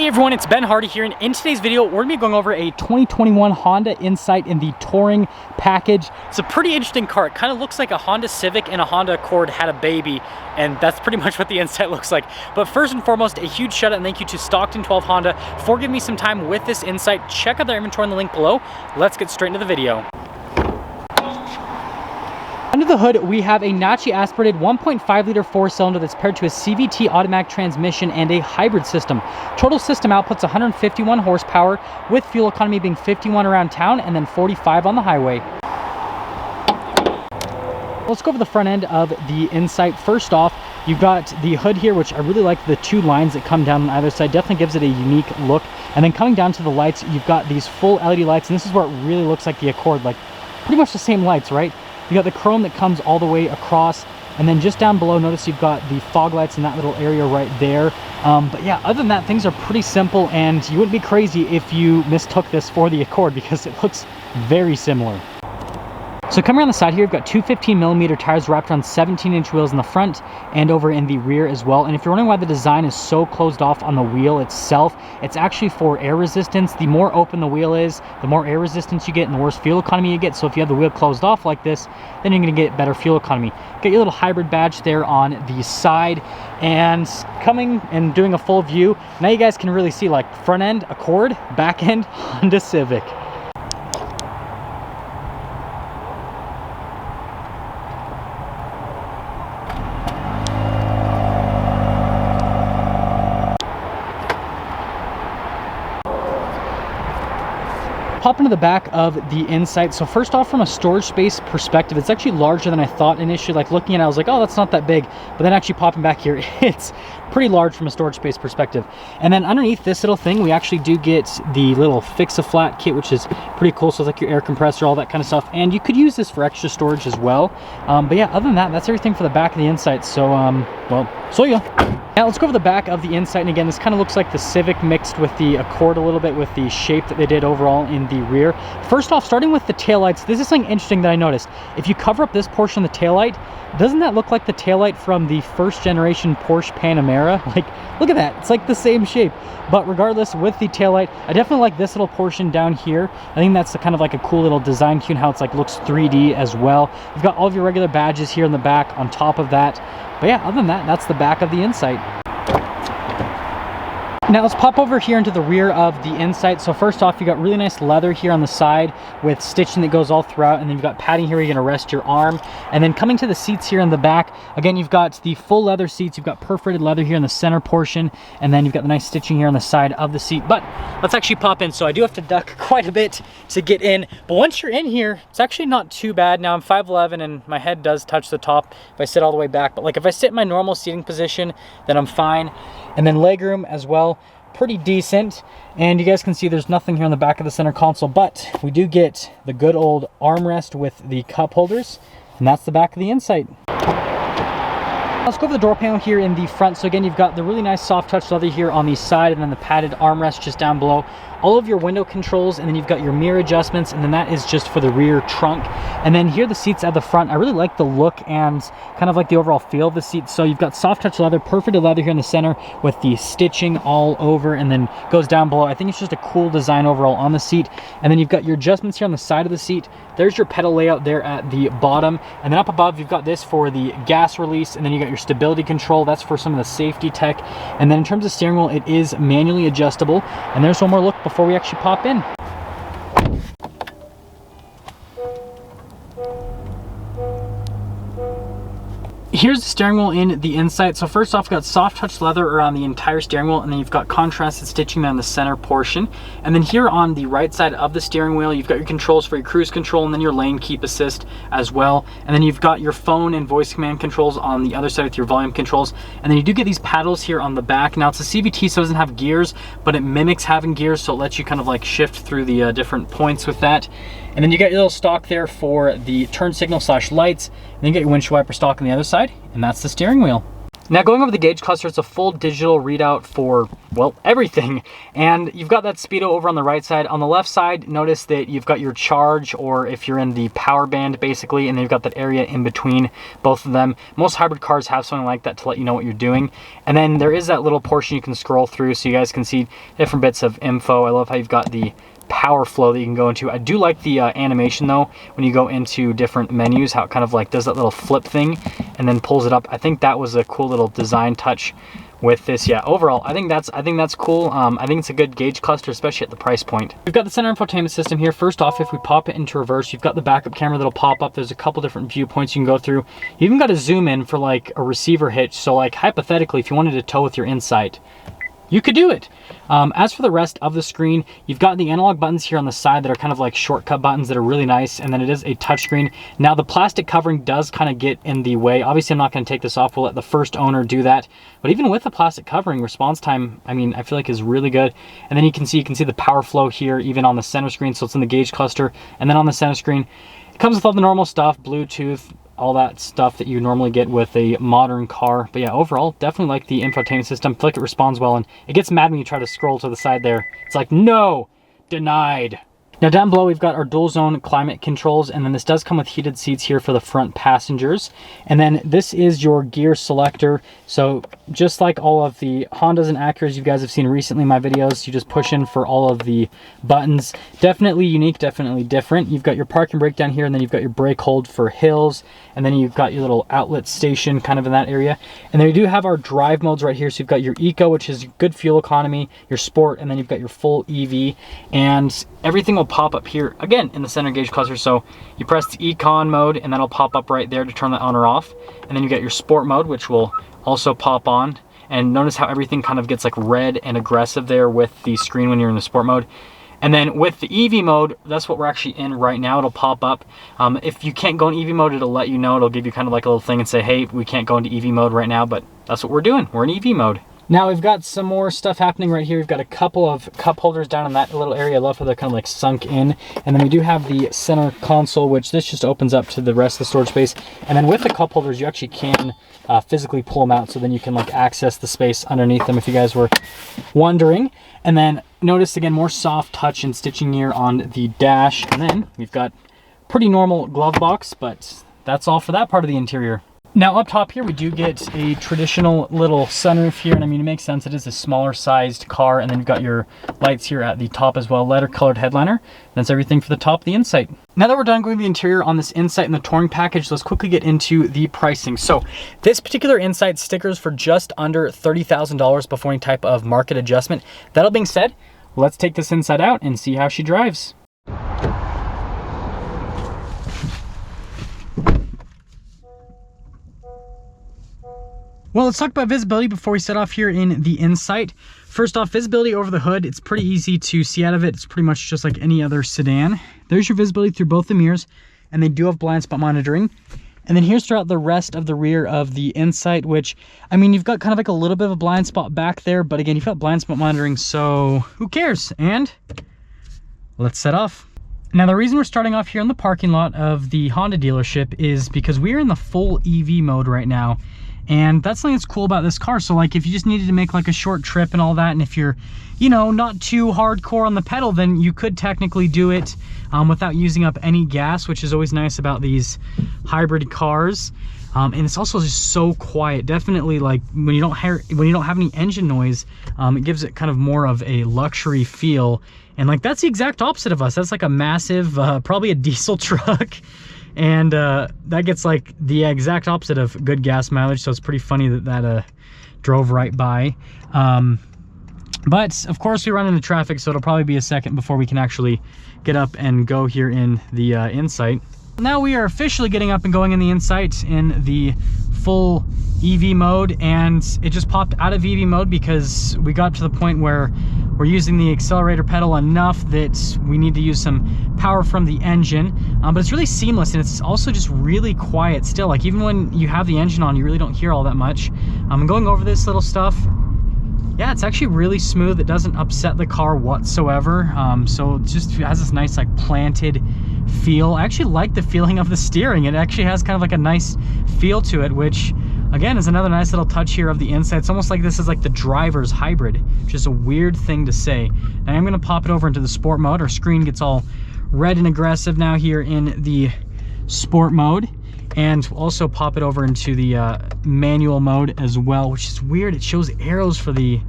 everyone, it's Ben Hardy here, and in today's video we're going to be going over a 2021 Honda Insight in the Touring package. It's a pretty interesting car. It kind of looks like a Honda Civic and a Honda Accord had a baby, and that's pretty much what the Insight looks like. But first and foremost, a huge shout out and thank you to Stockton 12 Honda for giving me some time with this Insight. Check out their inventory in the link below. Let's get straight into the video. Under the hood, we have a naturally aspirated 1.5 liter four-cylinder that's paired to a CVT automatic transmission and a hybrid system. Total system output's 151 horsepower, with fuel economy being 51 around town and then 45 on the highway. Let's go over the front end of the Insight. First off, you've got the hood here, which I really like the two lines that come down on either side. Definitely gives it a unique look. And then coming down to the lights, you've got these full LED lights, and this is where it really looks like the Accord, like pretty much the same lights, right? You got the chrome that comes all the way across, and then just down below, notice you've got the fog lights in that little area right there. But yeah, other than that, things are pretty simple, and you wouldn't be crazy if you mistook this for the Accord because it looks very similar. So coming around the side here, you've got two 15mm tires wrapped around 17-inch wheels in the front and over in the rear as well. And if you're wondering why the design is so closed off on the wheel itself, it's actually for air resistance. The more open the wheel is, the more air resistance you get and the worse fuel economy you get. So if you have the wheel closed off like this, then you're going to get better fuel economy. Got your little hybrid badge there on the side, and coming and doing a full view, now you guys can really see like front end Accord, back end Honda Civic. Pop into the back of the Insight. So first off, from a storage space perspective, it's actually larger than I thought initially. Like looking at it, I was like, oh, that's not that big. But then actually popping back here, it's pretty large from a storage space perspective. And then underneath this little thing, we actually do get the little Fix-A-Flat kit, which is pretty cool. So it's like your air compressor, all that kind of stuff. And you could use this for extra storage as well. But yeah, other than that, that's everything for the back of the Insight. So, so yeah. Now let's go over the back of the Insight, and again, this kind of looks like the Civic mixed with the Accord a little bit with the shape that they did overall in the rear. First off, starting with the taillights, this is something interesting that I noticed. If you cover up this portion of the taillight, doesn't that look like the taillight from the first generation Porsche Panamera? Like, look at that, it's like the same shape. But regardless, with the taillight, I definitely like this little portion down here. I think that's kind of like a cool little design cue and how it's like looks 3D as well. You've got all of your regular badges here in the back on top of that. But yeah, other than that, that's the back of the Insight. Now let's pop over here into the rear of the Insight. So first off, you got really nice leather here on the side with stitching that goes all throughout, and then you've got padding here where you're going to rest your arm. And then coming to the seats here in the back, again, you've got the full leather seats. You've got perforated leather here in the center portion, and then you've got the nice stitching here on the side of the seat. But let's actually pop in. So I do have to duck quite a bit to get in, but once you're in here, it's actually not too bad. Now I'm 5'11", and my head does touch the top if I sit all the way back, but like if I sit in my normal seating position, then I'm fine. And then legroom as well, pretty decent. And you guys can see there's nothing here on the back of the center console, but we do get the good old armrest with the cup holders, and that's the back of the Insight. Let's go over the door panel here in the front. So again, you've got the really nice soft touch leather here on the side, and then the padded armrest just down below. All of your window controls, and then you've got your mirror adjustments, and then that is just for the rear trunk. And then here the seats at the front, I really like the look and kind of like the overall feel of the seats. So you've got soft touch leather, perforated leather here in the center with the stitching all over, and then goes down below. I think it's just a cool design overall on the seat. And then you've got your adjustments here on the side of the seat. There's your pedal layout there at the bottom, and then up above you've got this for the gas release, and then you got your stability control. That's for some of the safety tech. And then in terms of steering wheel, it is manually adjustable. And there's one more look before we actually pop in. Here's the steering wheel in the Insight. So first off, you've got soft touch leather around the entire steering wheel, and then you've got contrasted stitching there in the center portion. And then here on the right side of the steering wheel, you've got your controls for your cruise control, and then your lane keep assist as well. And then you've got your phone and voice command controls on the other side with your volume controls. And then you do get these paddles here on the back. Now it's a CVT, so it doesn't have gears, but it mimics having gears, so it lets you kind of like shift through the different points with that. And then you got your little stalk there for the turn signal / lights. And then you get your windshield wiper stalk on the other side, and that's the steering wheel. Now going over the gauge cluster, it's a full digital readout for, well, everything. And you've got that speedo over on the right side. On the left side, notice that you've got your charge, or if you're in the power band basically, and then you've got that area in between both of them. Most hybrid cars have something like that to let you know what you're doing. And then there is that little portion you can scroll through so you guys can see different bits of info. I love how you've got the power flow that you can go into. I do like the animation though, when you go into different menus, how it kind of like does that little flip thing and then pulls it up. I think that was a cool little design touch with this. Yeah, overall, I think that's cool. I think it's a good gauge cluster, especially at the price point. We've got the center infotainment system here. First off, if we pop it into reverse, you've got the backup camera that'll pop up. There's a couple different viewpoints you can go through. You even got a zoom in for like a receiver hitch. So like hypothetically, if you wanted to tow with your Insight, you could do it. As for the rest of the screen, you've got the analog buttons here on the side that are kind of like shortcut buttons that are really nice, and then it is a touchscreen. Now the plastic covering does kind of get in the way. Obviously I'm not going to take this off, we'll let the first owner do that. But even with the plastic covering, response time, I mean, I feel like is really good. And then you can see the power flow here even on the center screen, so it's in the gauge cluster. And then on the center screen, it comes with all the normal stuff, Bluetooth, all that stuff that you normally get with a modern car. But yeah, overall, definitely like the infotainment system. I feel like it responds well, and it gets mad when you try to scroll to the side there. It's like, no, denied. Now down below, we've got our dual zone climate controls, and then this does come with heated seats here for the front passengers. And then this is your gear selector. So just like all of the Hondas and Acuras you guys have seen recently in my videos, you just push in for all of the buttons. Definitely unique, definitely different. You've got your park and brake down here, and then you've got your brake hold for hills, and then you've got your little outlet station kind of in that area. And then we do have our drive modes right here. So you've got your eco, which is good fuel economy, your sport, and then you've got your full EV, and everything will pop up here again in the center gauge cluster. So you press the econ mode and that'll pop up right there to turn that on or off. And then you get your sport mode, which will also pop on. And notice how everything kind of gets like red and aggressive there with the screen when you're in the sport mode. And then with the EV mode, that's what we're actually in right now. It'll pop up. If you can't go in EV mode, it'll let you know. It'll give you kind of like a little thing and say, hey, we can't go into EV mode right now, but that's what we're doing. We're in EV mode. Now we've got some more stuff happening right here. We've got a couple of cup holders down in that little area. I love how they're kind of like sunk in. And then we do have the center console, which this just opens up to the rest of the storage space. And then with the cup holders, you actually can physically pull them out, so then you can like access the space underneath them if you guys were wondering. And then notice again, more soft touch and stitching here on the dash. And then we've got pretty normal glove box, but that's all for that part of the interior. Now up top here, we do get a traditional little sunroof here, and I mean, it makes sense. It is a smaller sized car, and then you've got your lights here at the top as well, leather colored headliner. That's everything for the top of the Insight. Now that we're done going the interior on this Insight and the touring package, let's quickly get into the pricing. So this particular Insight stickers for just under $30,000 before any type of market adjustment. That all being said, let's take this Insight out and see how she drives. Well, let's talk about visibility before we set off here in the Insight. First off, visibility over the hood, it's pretty easy to see out of it. It's pretty much just like any other sedan. There's your visibility through both the mirrors, and they do have blind spot monitoring. And then here's throughout the rest of the rear of the Insight, which, I mean, you've got kind of like a little bit of a blind spot back there, but again, you've got blind spot monitoring, so who cares? And let's set off. Now, the reason we're starting off here in the parking lot of the Honda dealership is because we're in the full EV mode right now. And that's something that's cool about this car. So like if you just needed to make like a short trip and all that, and if you're, you know, not too hardcore on the pedal, then you could technically do it without using up any gas, which is always nice about these hybrid cars. And it's also just so quiet. Definitely, like when you don't have any engine noise, it gives it kind of more of a luxury feel. And like that's the exact opposite of us. That's like a massive, probably a diesel truck. And that gets like the exact opposite of good gas mileage, so it's pretty funny that that drove right by. But of course we run into traffic, so it'll probably be a second before we can actually get up and go here in the Insight. Now we are officially getting up and going in the Insight in the full EV mode, and it just popped out of EV mode because we got to the point where we're using the accelerator pedal enough that we need to use some power from the engine. But it's really seamless, and it's also just really quiet still. Like even when you have the engine on, you really don't hear all that much. I'm going over this little stuff. Yeah, it's actually really smooth. It doesn't upset the car whatsoever. So it just has this nice like planted feel. I actually like the feeling of the steering. It actually has kind of like a nice feel to it, which again, is another nice little touch here of the inside. It's almost like this is like the driver's hybrid, which is a weird thing to say. Now I'm gonna pop it over into the sport mode. Our screen gets all red and aggressive now here in the sport mode. And also pop it over into the manual mode as well, which is weird. It shows arrows for the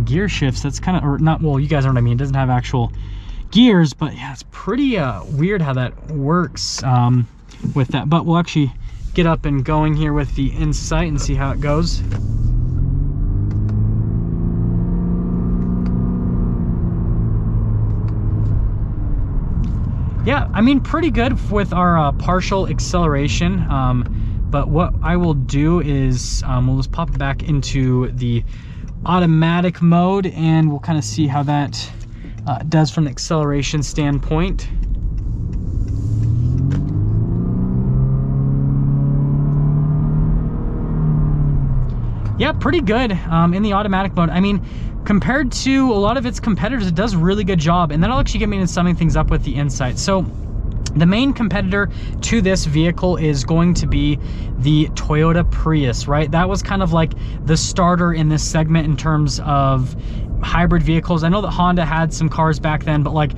gear shifts. That's kind of, or not, well, you guys know what I mean. It doesn't have actual gears, but yeah, it's pretty weird how that works with that. But we'll actually get up and going here with the Insight and see how it goes. Yeah, I mean, pretty good with our partial acceleration. But what I will do is we'll just pop it back into the automatic mode and we'll kind of see how that does from the acceleration standpoint. Yeah, pretty good in the automatic mode. I mean, compared to a lot of its competitors, it does a really good job. And that'll actually get me into summing things up with the Insight. So the main competitor to this vehicle is going to be the Toyota Prius, right? That was kind of like the starter in this segment in terms of hybrid vehicles. I know that Honda had some cars back then, but like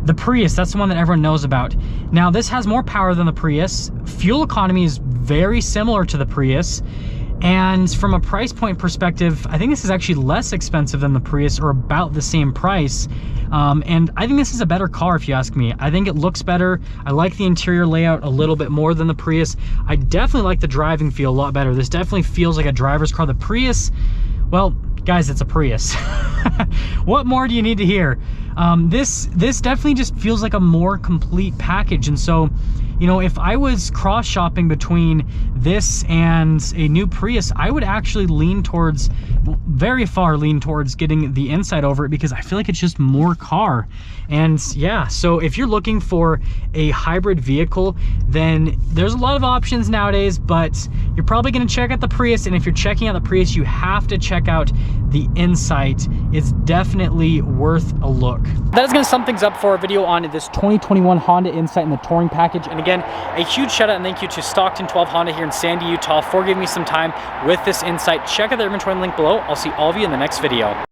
the Prius, that's the one that everyone knows about. Now, this has more power than the Prius. Fuel economy is very similar to the Prius. And from a price point perspective, I think this is actually less expensive than the Prius, or about the same price. And I think this is a better car, if you ask me. I think it looks better. I like the interior layout a little bit more than the Prius. I definitely like the driving feel a lot better. This definitely feels like a driver's car. The Prius, well, guys, it's a Prius. What more do you need to hear? This definitely just feels like a more complete package. And so, you know, if I was cross shopping between this and a new Prius, I would actually lean towards, very far lean towards getting the Insight over it, because I feel like it's just more car. And yeah, so if you're looking for a hybrid vehicle, then there's a lot of options nowadays, but you're probably gonna check out the Prius. And if you're checking out the Prius, you have to check out the Insight. It's definitely worth a look. That is gonna sum things up for our video on this 2021 Honda Insight in the Touring package. And again, a huge shout out and thank you to Stockton 12 Honda here in Sandy, Utah for giving me some time with this Insight. Check out the inventory link below. I'll see all of you in the next video.